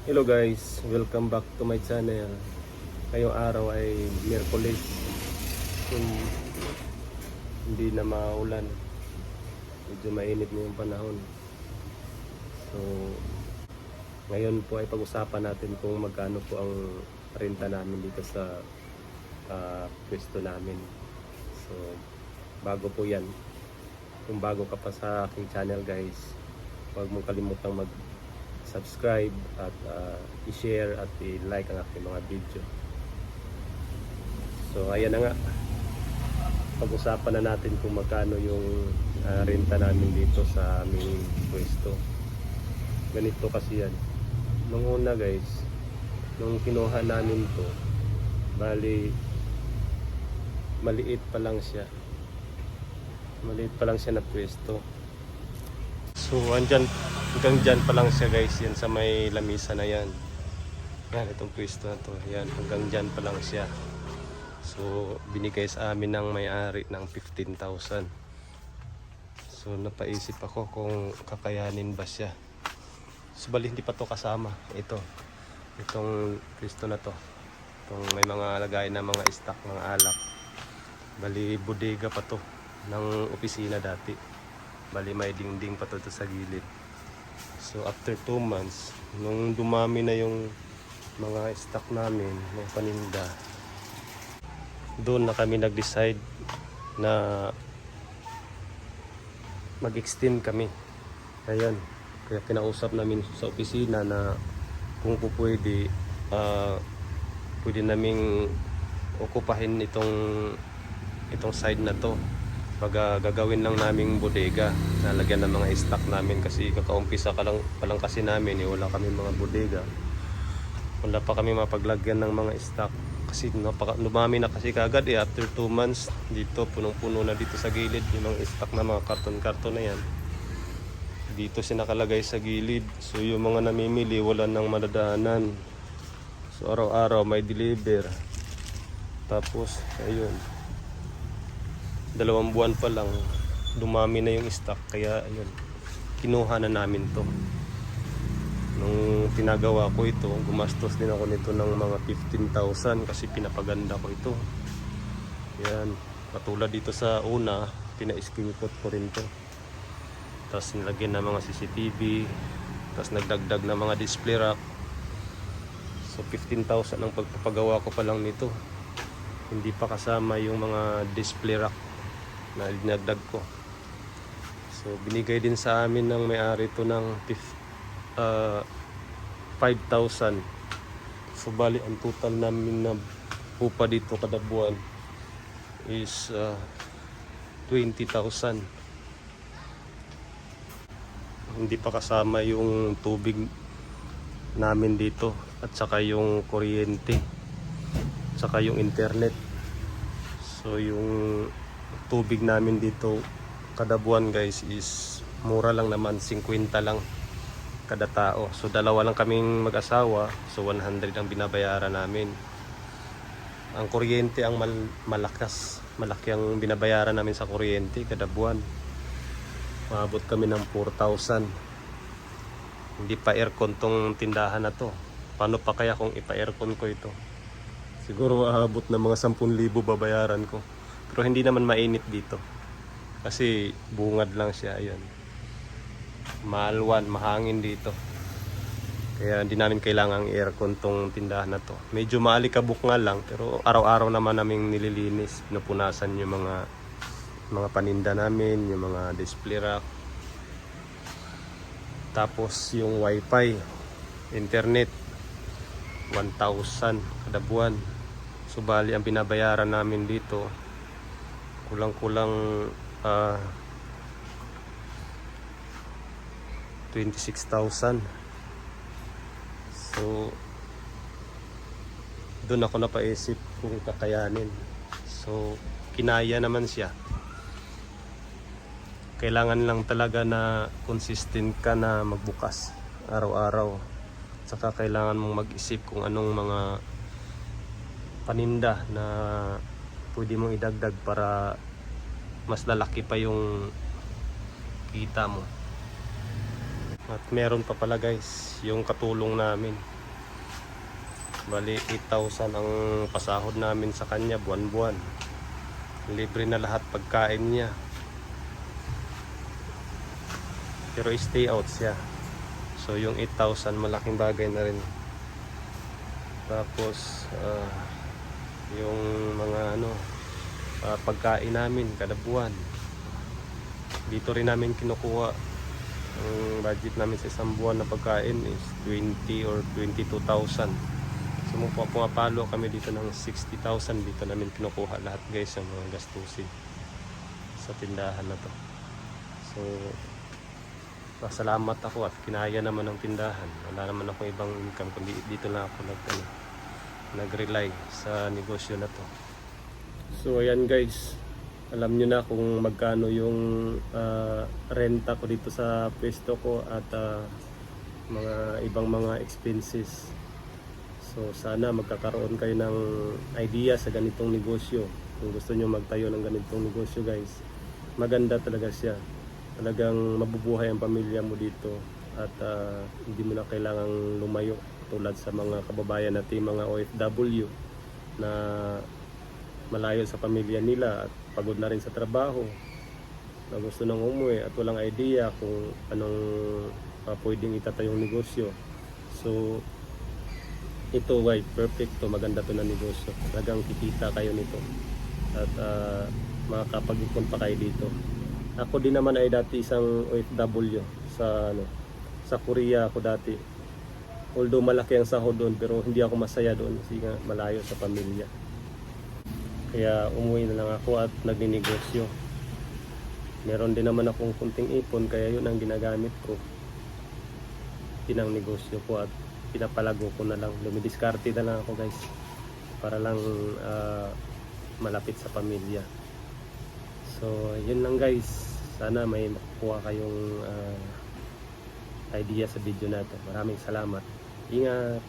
Hello guys, welcome back to my channel. Ngayong araw ay Miyerkules. Kung hindi na maulan, medyo mainit na yung panahon. So, ngayon po ay pag-usapan natin kung magkano po ang renta namin dito sa pwesto namin. So, bago po yan. Kung bago ka pa sa aking channel guys, huwag mong kalimutang mag-subscribe at i-share at i-like ang aking mga video. So ayan na nga, pag-usapan na natin kung magkano yung renta namin dito sa aming pwesto. Ganito kasi yan. Nung una guys, nung kinuha namin to, bali maliit pa lang siya na pwesto. So hanggang dyan pa lang siya guys, yan sa may lamisa na yan. Yan, itong pwesto na to, yan, hanggang dyan pa lang siya. So binigay sa amin ng may-ari ng 15,000. So napaisip ako kung kakayanin ba siya. So bali hindi pa to kasama itong pwesto na to, itong may mga lagay na mga stock, mga alak. Bali bodega pa to ng opisina dati. Bali may dingding pa to sa gilid. So after 2 months, nung dumami na yung mga stock namin, mga paninda, doon na kami nag-decide na mag-extend kami. Ayan, kaya kinausap namin sa opisina na kung pwede, pwede naming okupahin itong side na to. Pag gagawin lang naming bodega, nalagyan ng mga stock namin kasi kakaumpisa pa lang kasi namin, wala kami mga bodega, wala pa kami mapaglagyan ng mga stock kasi lumami na kasi kagad after 2 months. Dito punong-puno na dito sa gilid yung mga stock na mga karton-karton na yan, dito siya nakalagay sa gilid. So yung mga namimili wala nang madadaanan, so araw-araw may deliver. Tapos ayun, 2 buwan pa lang dumami na yung stock, kaya ayun, kinuha na namin to. Nung pinagawa ko ito, gumastos din ako nito ng mga 15,000 kasi pinapaganda ko ito. Yan, katulad dito sa una, pina-screenshot ko rin to. Tapos nilagyan ng mga CCTV, tapos nagdagdag ng mga display rack. So 15,000 ang pagpapagawa ko pa lang nito, hindi pa kasama yung mga display rack na dinagdag ko. So binigay din sa amin ng may-ari to ng 5,000. So bali ang total namin na upa dito kada buwan is 20,000. Hindi pa kasama yung tubig namin dito at saka yung kuryente, saka yung internet. So yung tubig namin dito kada buwan guys is mura lang naman, 50 lang kada tao. So dalawa lang kaming mag-asawa, so 100 ang binabayaran namin. Ang kuryente ang malaki ang binabayaran namin sa kuryente kada buwan. Maabot kami ng 4,000. Hindi pa aircon tong tindahan na to. Paano pa kaya kung ipa-aircon ko ito? Siguro aabot na mga 10,000 babayaran ko. Pero hindi naman mainit dito kasi bungad lang siya. Ayun, maalwan, mahangin dito, kaya hindi namin kailangang aircon tong tindahan na to. Medyo maalikabok nga lang, pero araw-araw naman naming nililinis, pinupunasan yung mga paninda namin, yung mga display rack. Tapos yung wifi, internet, 1,000 kada buwan. So bali ang binabayaran namin dito kulang-kulang 26,000. So doon ako napaisip kung kakayanin. So kinaya naman siya. Kailangan lang talaga na consistent ka na magbukas araw-araw. Saka kailangan mong mag-isip kung anong mga paninda na pwede mong idagdag para mas lalaki pa yung kita mo. At meron pa pala guys yung katulong namin. Bali 8,000 ang pasahod namin sa kanya buwan-buwan. Libre na lahat pagkain niya. Pero stay out siya. So yung 8,000 malaking bagay na rin. Tapos yung mga pagkain namin kada buwan. Dito rin namin kinukuha. Ang budget namin sa isang buwan na pagkain is 20 or 22,000. So pumapalo kami dito ng 60,000. Dito namin kinukuha lahat guys ang mga gastusin sa tindahan na to. So pasalamat ako at kinaya naman ng tindahan. Wala naman ako ibang income kundi dito lang ako nag-rely sa negosyo na to. So ayan guys, alam nyo na kung magkano yung renta ko dito sa pwesto ko at mga ibang mga expenses. So sana magkakaroon kayo ng idea sa ganitong negosyo. Kung gusto nyo magtayo ng ganitong negosyo guys, maganda talaga siya. Talagang mabubuhay ang pamilya mo dito at hindi mo na kailangang lumayo tulad sa mga kababayan natin, mga OFW na malayo sa pamilya nila at pagod na rin sa trabaho na gusto nang umuwi at walang idea kung anong pwedeng itatayong negosyo. So ito guys, perfecto, maganda to na negosyo. Talagang kikita kayo nito at makakapag-ipon pa kayo dito. Ako din naman ay dati isang OFW sa Korea ako dati. Although malaki ang sahod doon pero hindi ako masaya doon kasi nga malayo sa pamilya. Kaya umuwi na lang ako at nagninegosyo. Meron din naman akong kunting ipon kaya yun ang ginagamit ko. Pinang negosyo ko at pinapalago ko na lang. Lumidiskarte na lang ako guys para lang malapit sa pamilya. So yun lang guys, sana may makukuha kayong idea sa video na ito. Maraming salamat, ingat.